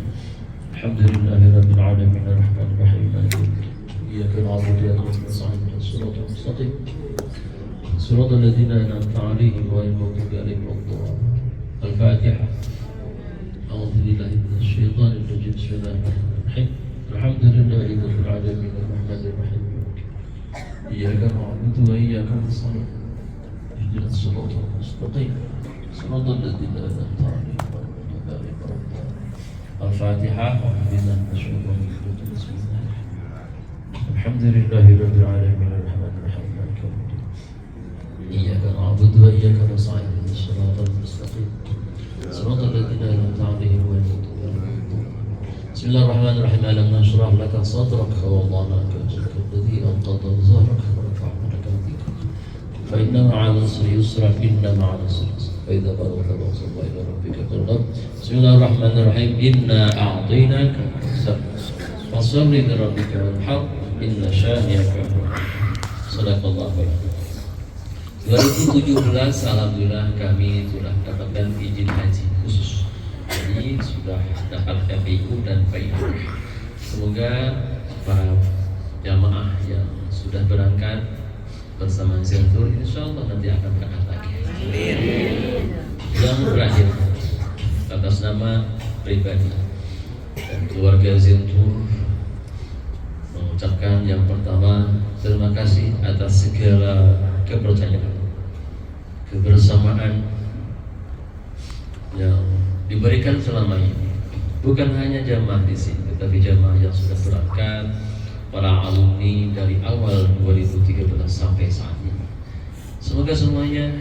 Alhamdulillahi rabbil alamin arrahmanir rahim maliki iyyaka na'budu wa iyyaka nasta'in ihdinas mustaqim siratal ladzina an'amta 'alaihim ghairil maghdubi 'alaihim waladdallin. Al-Fatihah. A'udzu billahi minasyaitonir rajim. Bismillahirrahmanirrahim. Alhamdulillahi rabbil alamin arrahmanir rahim. Iyyaka na'budu wa iyyaka nasta'in ihdinas siratal mustaqim siratal ladzina an'amta 'alaihim ghairil maghdubi 'alaihim waladdallin. Al-Fatihah. Alhamdulillahi rabbil alamin arrahmanir rahim maliki yaumiddin. Iyyaka na'budu wa iyyaka nasta'in ihdinas siratal mustaqim siratal ladzina an'amta 'alaihim ghairil maghdubi 'alaihim waladdallin. Bismillahirrahmanirrahim. Alam nashrah laka sadrak wa wada'na anka wizrak alladhi anqadha dhahrak wa rafa'na laka dhikrak fa inna ma'al usri yusra inna ma'al usri yusra fa idza faragta fansab ila rabbika farghab. Bismillahirrahmanirrahim. Inna a'tainaka al-kautsar fasholli li rabbika wanhar inna syani'aka sadaqallahu alazim. 2017 alhamdulillah kami sudah dapatkan izin haji khusus. Jadi sudah dapat FIU dan PIU. Semoga para jamaah yang sudah berangkat bersama Zentur insyaallah nanti akan berangkat lagi. Yang berakhir atas nama pribadi dan keluarga Zentur mengucapkan yang pertama terima kasih atas segala kepercayaan, kebersamaan yang diberikan selama ini. Bukan hanya jamaah di sini, tetapi jamaah yang sudah berangkat, para alumni dari awal 2013 sampai saat ini. Semoga semuanya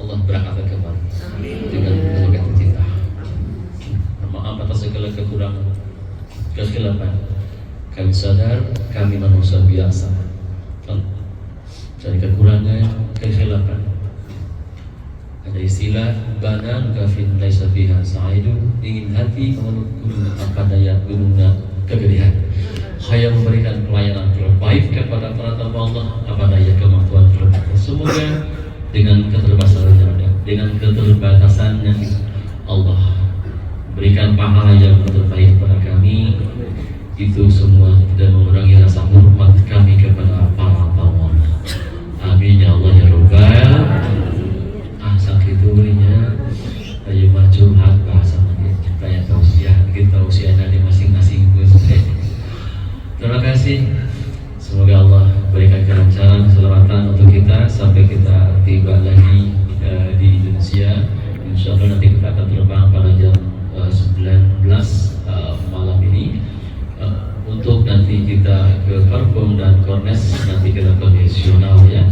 Allah berangkat kembali dengan berbagai cinta. Maaf atas segala kekurangan, kekhilafan. Kami sadar kami manusia biasa. Dari kekurangan, kekhilafan. Ada istilah banan kafin laisa fiha sa'idu, ingin hati gunung apa daya gunungnya kegedean. Hayang memberikan pelayanan terbaik kepada para tamu Allah, apa daya kemampuan terbaik. Semoga dengan keterbatasan yang Allah berikan pahala yang terbaik kepada kami. Itu semua tidak mengurangi rasa hormat kami kepada para tamu Allah. Amin ya Allah ya Rabbal. Sakitunya ayo maju hak bahasa kayak tausiah kita usia dari masing-masing. Terima kasih. Semoga Allah berikan kelancaran, keselamatan untuk kita sampai kita tiba lagi di Indonesia. Insya Allah nanti kita akan terbang pada jam 19 malam ini untuk nanti kita ke Parfum dan Kornes, nanti kita konvensional ya.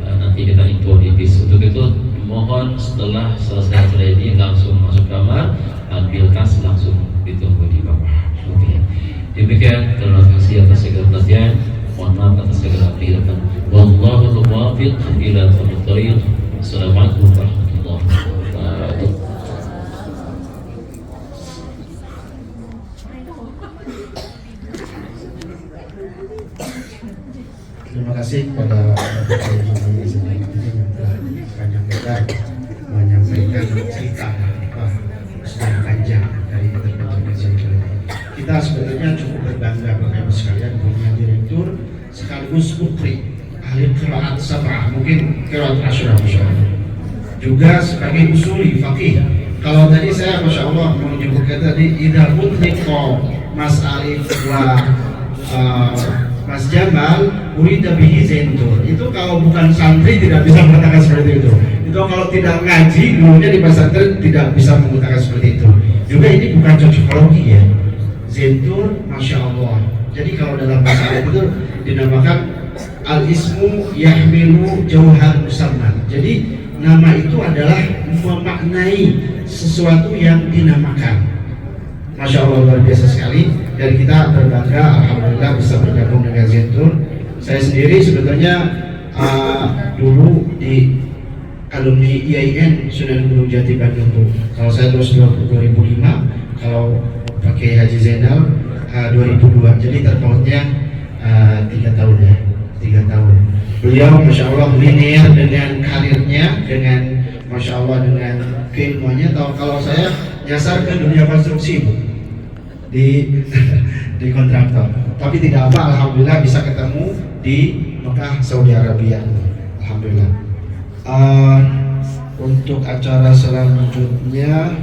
Nanti kita info di bis. Untuk itu mohon setelah selesai acara ini langsung masuk kamar, ambil tas, langsung ditunggu di bawah. Demikian, terima kasih atas segala perhatian. Mohon maaf atas segala kehilangan. Wallahul muwaffiq ila thoriq. Assalamualaikum warahmatullahi wabarakatuh. Terima kasih kepada Bapak Ibu yang telah panjang lebar menyampaikan cerita sedang panjang dari terbentuknya Zentur. Kita sebetulnya cukup berbangga Bapak Ibu sekalian punya direktur sekaligus putri ahli qiraat sab'ah, mungkin qiraat asyurah masyaallah. Juga sebagai usuli faqih. Kalau tadi saya Masya Allah menyebutkan tadi idza mutliqa Mas Alif wa Mas Jamal urida bihi Zentur. Itu kalau bukan santri tidak bisa mengatakan seperti itu. Itu kalau tidak ngaji dulunya di pesantren tidak bisa mengatakan seperti itu. Juga ini bukan cocokologi ya. Zentur Masya Allah. Jadi kalau dalam bahasa Arab itu dinamakan al-ismu yahmilu jauhar musamman. Jadi nama itu adalah memaknai sesuatu yang dinamakan. Masya Allah luar biasa sekali. Dan kita berbangga alhamdulillah bisa bergabung dengan Zentur. Saya sendiri sebetulnya dulu di alumni IAIN Sunan Gunung Jati Bandung tuh. Kalau saya lulus 2005, kalau pakai Haji Zainal 2002. Jadi terpautnya 3 tahun ya, 3 tahun. Beliau Masya Allah linear dengan karirnya, dengan Masya Allah dengan keilmuannya. Kalau saya nyasar ke dunia konstruksi Bu, di kontraktor. Tapi tidak apa, alhamdulillah bisa ketemu di Mekah, Saudi Arabia. Alhamdulillah. Untuk acara selanjutnya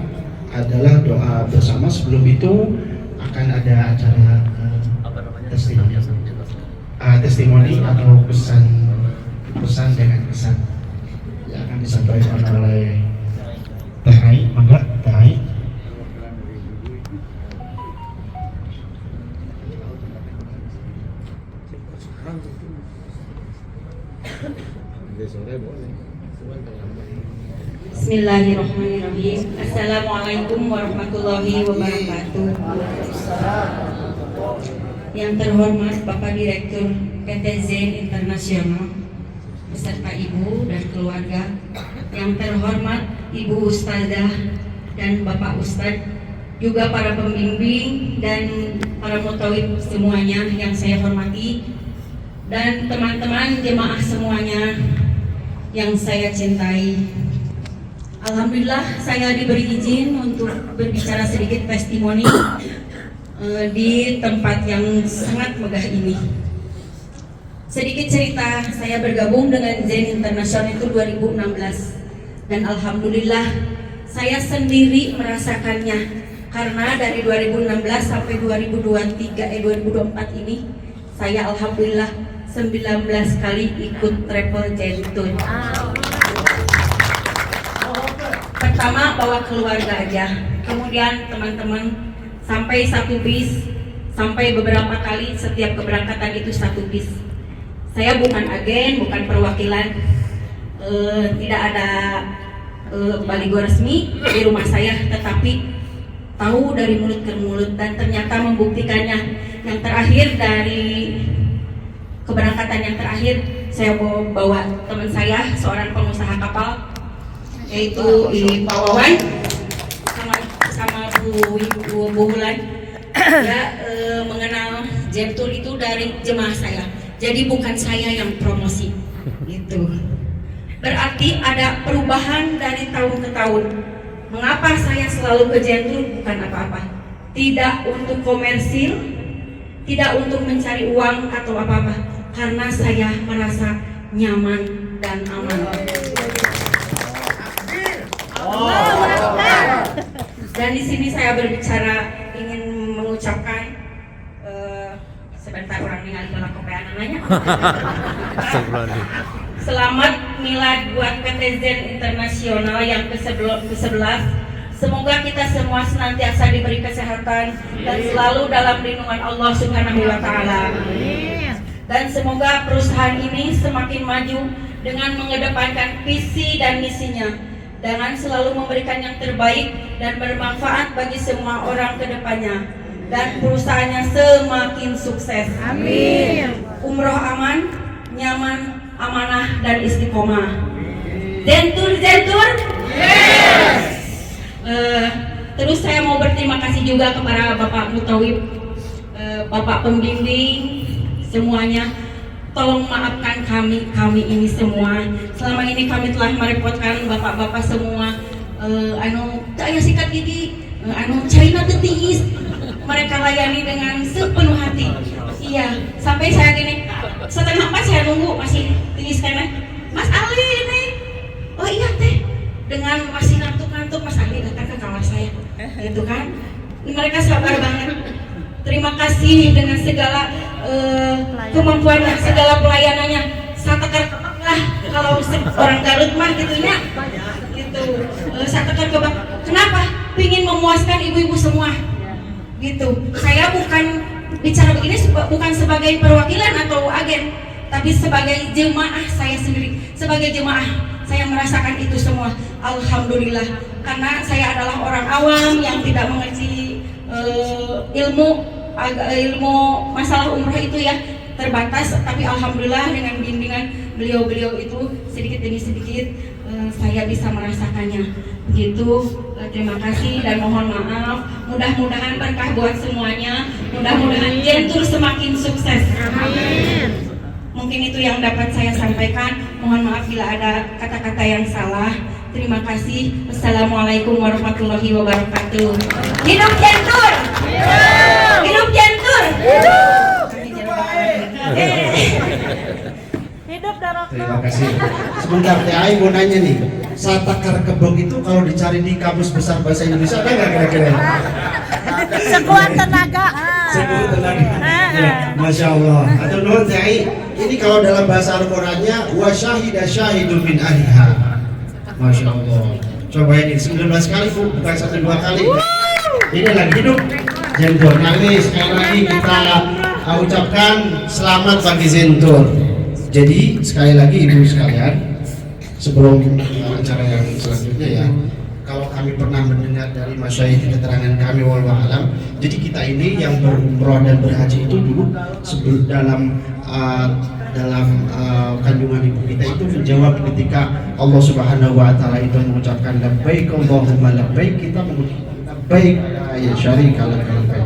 adalah doa bersama. Sebelum itu akan ada acara testimoni atau pesan dengan kesan yang akan disampaikan oleh Tahai. Mangga Tahai. Bismillahirrahmanirrahim. Assalamualaikum warahmatullahi wabarakatuh. Yang terhormat Bapak Direktur PT Zen Internasional beserta Ibu dan keluarga, yang terhormat Ibu Ustazah dan Bapak Ustadz, juga para pembimbing dan para mutawib semuanya yang saya hormati, dan teman-teman jemaah semuanya yang saya cintai. Alhamdulillah saya diberi izin untuk berbicara sedikit testimoni di tempat yang sangat megah ini. Sedikit cerita, saya bergabung dengan Zen Internasional itu 2016 dan alhamdulillah saya sendiri merasakannya, karena dari 2016 sampai 2024 ini saya alhamdulillah 19 kali ikut travel Zentur. Pertama bawa keluarga aja, kemudian teman-teman sampai 1 bis, sampai beberapa kali setiap keberangkatan itu 1 bis. Saya bukan agen, bukan perwakilan, tidak ada baligo resmi di rumah saya, tetapi tahu dari mulut ke mulut, dan ternyata membuktikannya. Yang terakhir dari keberangkatan yang terakhir, saya bawa teman saya, seorang pengusaha kapal, yaitu Pak Wawan sama Bu Bulan. Dia mengenal Zentur itu dari jemaah saya. Jadi bukan saya yang promosi, gitu. Berarti ada perubahan dari tahun ke tahun. Mengapa saya selalu ke Zentur? Bukan apa-apa. Tidak untuk komersil, tidak untuk mencari uang atau apa-apa. Karena saya merasa nyaman dan aman. Dan di sini saya berbicara ingin mengucapkan sebentar orang ningali kalau kopean nanya. Selamat milad buat PT Zen Internasional yang ke-11. Semoga kita semua senantiasa diberi kesehatan dan selalu dalam lindungan Allah Subhanahu wa taala. Dan semoga perusahaan ini semakin maju dengan mengedepankan visi dan misinya, dengan selalu memberikan yang terbaik dan bermanfaat bagi semua orang ke depannya, dan perusahaannya semakin sukses. Amin. Umroh aman, nyaman, amanah, dan istiqomah. Zentur. Yes. Terus saya mau berterima kasih juga kepada Bapak Mutawib, Bapak pembimbing semuanya. tolong maafkan kami ini semua. Selama ini kami telah merepotkan bapak-bapak semua. Aya sikat gigi, carina tetiis. Mereka layani dengan sepenuh hati. Iya, sampai saya gini, setengah 4 saya nunggu masih tiis karena Mas Ali ini. Oh iya teh, dengan masih ngantuk-ngantuk Mas Ali datang ke kamar saya, gitu kan? Mereka sabar banget. Terima kasih dengan segala kemampuannya, segala pelayanannya. Satekar lah kalau orang Garut mah gitunya, gitu. Satekar kebak. Kenapa? Pingin memuaskan ibu-ibu semua, gitu. Saya bukan bicara begini bukan sebagai perwakilan atau agen, tapi sebagai jemaah saya sendiri. Sebagai jemaah saya merasakan itu semua. Alhamdulillah, karena saya adalah orang awam yang tidak mengerti ilmu masalah umroh itu ya, terbatas. Tapi alhamdulillah dengan bimbingan beliau-beliau itu sedikit demi sedikit saya bisa merasakannya. Begitu, terima kasih dan mohon maaf. Mudah-mudahan berkah buat semuanya. Mudah-mudahan Jentur semakin sukses. Amin. Mungkin itu yang dapat saya sampaikan. Mohon maaf bila ada kata-kata yang salah. Terima kasih. Wassalamualaikum warahmatullahi wabarakatuh. Hidup Jentur! Hidup Jentur! Hidup Darok. Terima kasih. Sebentar, Teh Ai mau nanya nih. Satakar kebok itu kalau dicari di kamus besar bahasa Indonesia ada nggak kira-kira? Sekuat tenaga. Sekuat tenaga. Ya, Masya Allah. Atau nuhun Teh Ai, ini kalau dalam bahasa Al-Qur'annya wa syahida syahidun min ahliha. Masya Allah. Coba ini 19 kali Bu, bukan 1-2 kali. Ini lagi hidup Jentur. Nah ini sekali lagi kita ucapkan selamat bagi Jentur. Jadi sekali lagi ibu sekalian, sebelum acara yang selanjutnya ya, kalau kami pernah mendengar dari masyayikh keterangan kami wallahu alam, jadi kita ini yang berumroh dan berhaji itu dulu dalam kandungan ibu kita itu menjawab ketika Allah Subhanahu wa taala itu mengucapkan labbaik Allahumma labbaik, kita mengucapkan labbaik ya syarika lak labbaik.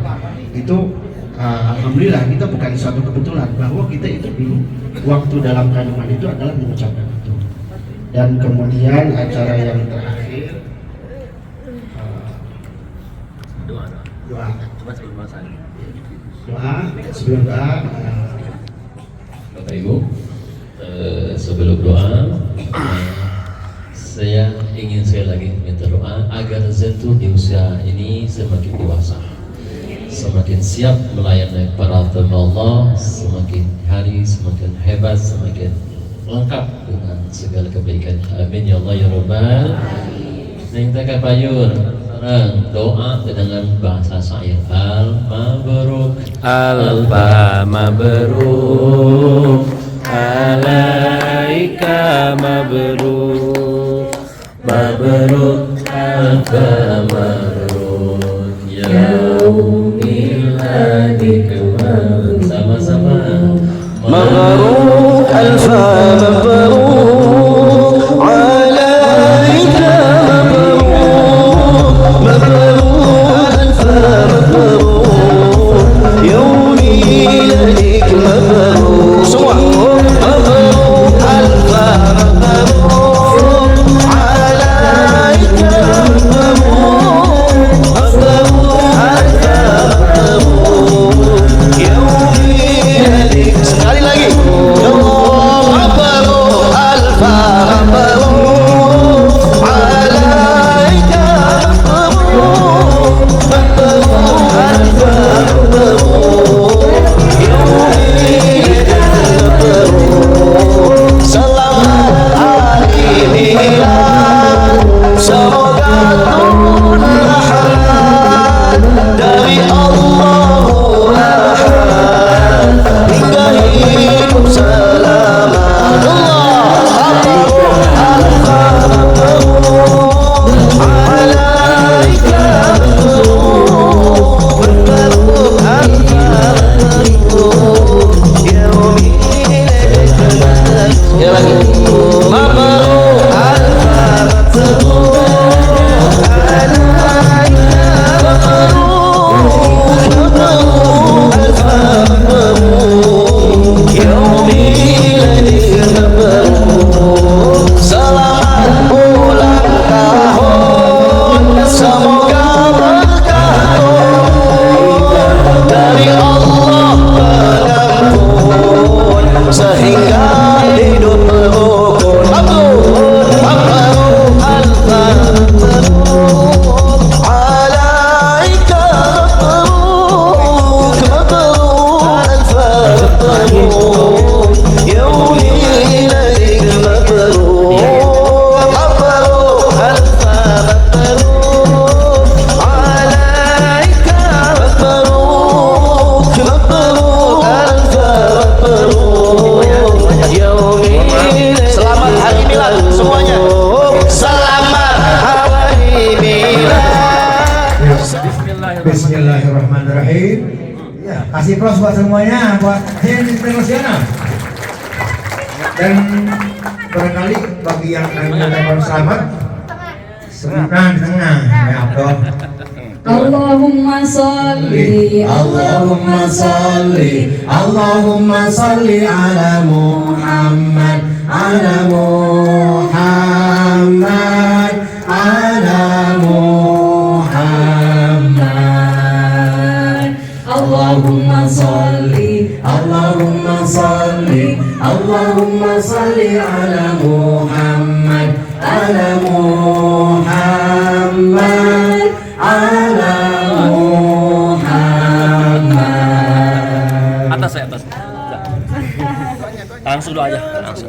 Itu alhamdulillah kita bukan suatu kebetulan bahwa kita itu dulu waktu dalam kandungan itu adalah mengucapkan itu. Dan kemudian acara yang terakhir doa sebelum doa. Bapak Ibu, sebelum doa saya ingin sekali lagi minta doa agar Jentur di usia ini semakin dewasa, semakin siap melayani para tamu Allah, semakin hari semakin hebat, semakin lengkap dengan segala kebaikan. Amin ya Allah ya Rabbal. Kita kapayun sekarang doa dengan bahasa saya. Al-Mabruk, Al-Mabruk, alaika mabruk, mabruk, Al-Mabruk, yaumil hadik mabruk. Sama-sama. Mabruk, alfa mabruk, alaika mabruk, mabruk, alfa mabruk, yaumil hadik mabruk. Semua. Mabruk, alfa mabruk, alaika mabruk, mabruk, alfa mabruk, yaumil hadik. Sekali lagi. Allah mabruk. hingga hidup rukun. Mabrur, mabrur, alfa mabrur, alaika mabrur, mabrur, alfa mabrur, yaumi ilaik mabrur, mabrur, alfa mabrur, alaika mabrur, mabrur, alfa mabrur, yaumi ilaik. Selamat hari milad semuanya. Selamat hari milad. Bismillahirrahmanirrahim. Ya, kasih plus buat semuanya, buat yang internasional. Dan barangkali bagi yang akan menyampaikan selamat, sebentar di tengah, ya Abdul. Allahumma sholli Allahumma salli Allahumma salli ala Muhammad ala Muhammad ala Muhammad Allahumma salli Allahumma salli Allahumma salli ala Muhammad ala Muhammad ala Muhammad. Atas saya atas. Langsung doa aja. Langsung.